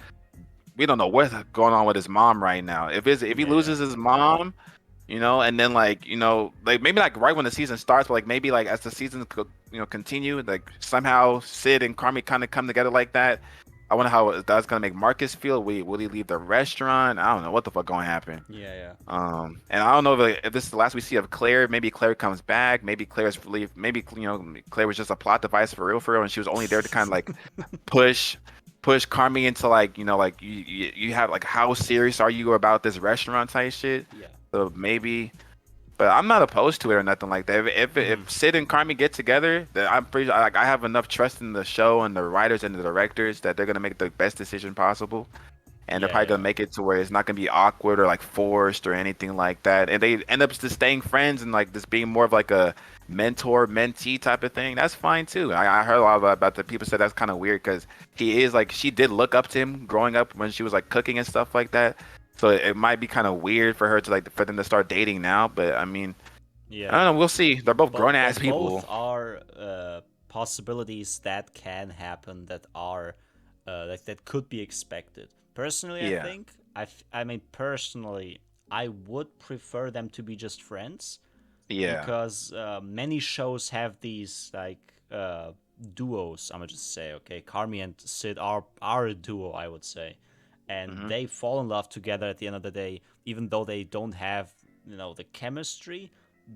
we don't know what's going on with his mom right now. If he Yeah. Yeah. loses his mom, and then like like maybe like right when the season starts, but like maybe like as the season continue, like somehow Sid and Carmi kind of come together like that. I wonder how that's gonna make Marcus feel. Will he leave the restaurant? I don't know what the fuck gonna happen. Yeah. Yeah. And I don't know if this is the last we see of Claire. Maybe Claire comes back. Maybe Claire's leave. Maybe Claire was just a plot device for real, and she was only there to kind of like push Carmi into like like you have like how serious are you about this restaurant type shit. Yeah. So maybe, but I'm not opposed to it or nothing like that. Mm-hmm. If Sid and Carmi get together, then I'm pretty like I have enough trust in the show and the writers and the directors that they're gonna make the best decision possible, and they're Yeah. probably gonna Yeah. make it to where it's not gonna be awkward or like forced or anything like that. And they end up just staying friends and like this being more of like a mentor mentee type of thing. That's fine too. I heard a lot about the people said that's kind of weird because he is like she did look up to him growing up when she was like cooking and stuff like that. So it might be kind of weird for her to like for them to start dating now. But I mean, I Yeah. don't know. We'll see. They're both grown ass But both people. are possibilities that can happen that are that could be expected. Personally, I Yeah. think I mean personally, I would prefer them to be just friends Yeah. because many shows have these like duos. I'm gonna just say, okay, Carmi and Sid are a duo, I would say, and Hmm. they fall in love together at the end of the day, even though they don't have the chemistry.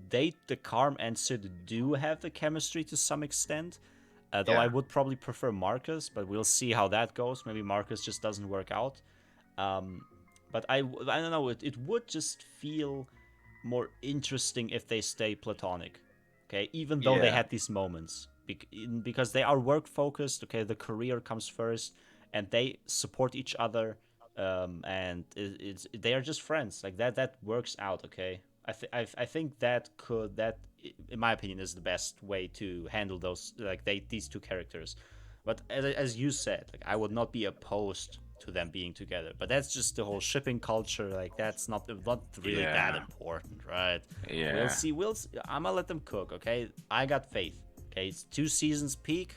The Carm and Sid do have the chemistry to some extent. Though I Yeah. would probably prefer Marcus, but we'll see how that goes. Maybe Marcus just doesn't work out. Um, but I don't know. It would just feel more interesting if they stay platonic. Okay, even though they Yeah. had these moments, because they are work focused. Okay, the career comes first, and they support each other. And they are just friends. Like that works out. Okay, I think that in my opinion is the best way to handle those like these two characters. But as you said, like I would not be opposed to them being together. But that's just the whole shipping culture. Like that's not really that Yeah. important, right? We'll Yeah. see. I'm gonna let them cook. Okay, I got faith. Okay, it's 2 seasons peak.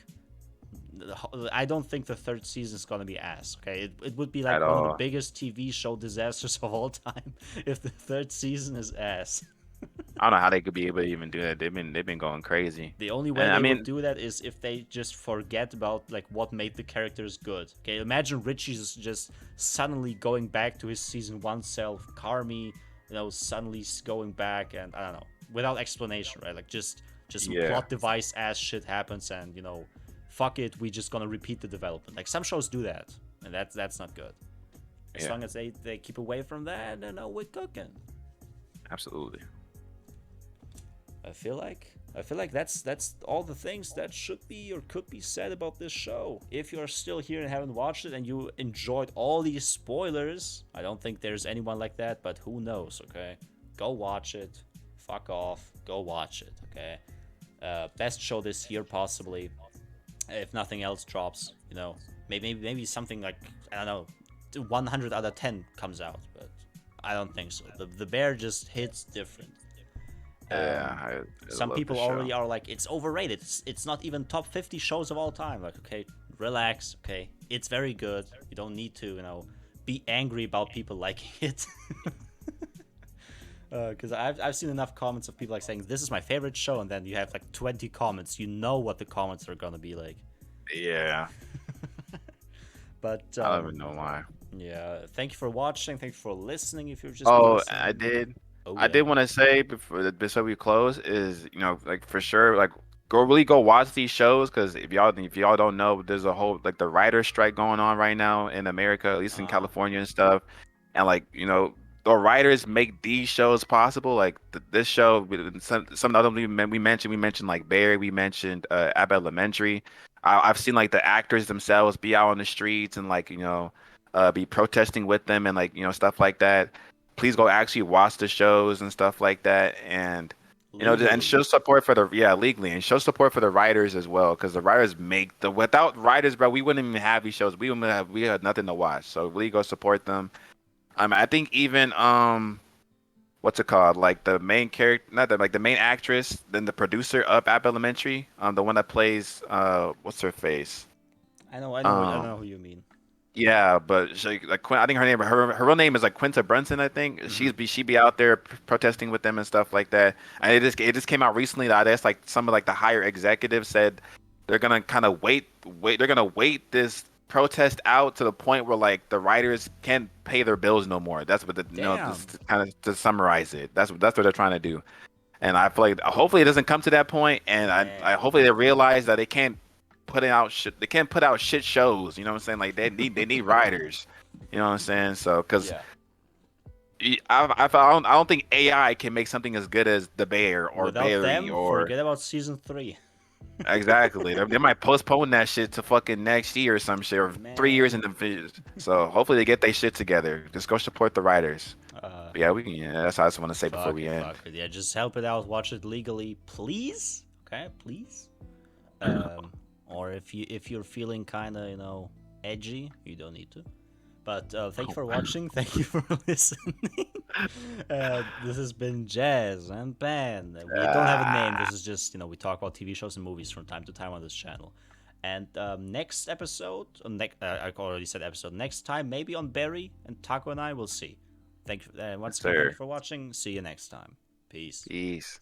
I don't think the third season is gonna be ass. Okay, it would be At like one of the all. biggest TV show disasters of all time if the third season is ass. I don't know how they could be able to even do that. They've been going crazy. The only way And I they would mean, do that is if they just forget about like what made the characters good. Okay, imagine Richie's just suddenly going back to his season 1 self. Carmi suddenly going back, and I don't know, without explanation, right? Like just some Yeah. plot device ass shit happens, and fuck it, we just gonna repeat the development. Like some shows do that, and that's not good. As Yeah. long as they keep away from that, then we're cooking. Absolutely. I feel like that's all the things that should be or could be said about this show. If you're still here and haven't watched it and you enjoyed all these spoilers, I don't think there's anyone like that, but who knows, okay? Go watch it. Fuck off. Go watch it, okay? Best show this year possibly. If nothing else drops, maybe something like, I don't know, 100 out of 10 comes out, but I don't think so. The bear just hits different. Yeah, I Some love the people show. already are like, it's overrated. It's not even top 50 shows of all time. Like, okay, relax. Okay, it's very good. You don't need to, be angry about people liking it. Because I've seen enough comments of people like saying this is my favorite show, and then you have like 20 comments. You know what the comments are gonna be like. Yeah, But I don't even know why. yeah, thank you for watching. Thank you for listening. If you've just been Oh, listening. Oh I yeah. did want to say before we close is like for sure like go watch these shows because if y'all don't know there's a whole like the writer strike going on right now in America, at least in California and stuff, and like the writers make these shows possible. Like this show, some other we mentioned like Barry, we mentioned Abbott Elementary. I've seen like the actors themselves be out on the streets and like be protesting with them and like stuff like that. Please go actually watch the shows and stuff like that, and and Legally. show support for the legally, and show support for the writers as well, because the writers make the without writers, bro, we wouldn't even have these shows. We had nothing to watch. So really go support them. I think even what's it called? Like the main character, not the like the main actress, then the producer of App Elementary, the one that plays what's her face? I Um, know who you mean. yeah, but like I think her real name is like Quinta Brunson. I think Mm-hmm. she be out there protesting with them and stuff like that. And it just came out recently that I guess like some of like the higher executives said they're gonna kind of wait they're gonna wait this protest out to the point where like the writers can't pay their bills no more. That's what Damn. just kind of to summarize it. That's what they're trying to do. And I feel like hopefully it doesn't come to that point, and I Man. hopefully they realize that they can't put out shit. They can't put out shit shows. You know what I'm saying? Like they need writers. You know what I'm saying? So because Yeah. I don't think AI can make something as good as The Bear or Without Barry them, or forget about season 3. exactly. They might postpone that shit to fucking next year or some shit or 3 years in Man. the future. So hopefully they get their shit together. Just go support the writers. But yeah, that's all I just want to say before Fuck we it, end. fuck it. Yeah, just help it out. Watch it legally, please. Okay, please. Or if you're feeling kind of edgy, you don't need to. But thank you for watching. Thank you for listening. This has been Jazz and Ben. We don't have a name. This is just we talk about TV shows and movies from time to time on this channel. And next episode, I already said episode. Next time, maybe on Barry and Taco and I will see. Thank you once again. Thank Sir. you for watching. See you next time. Peace. Peace.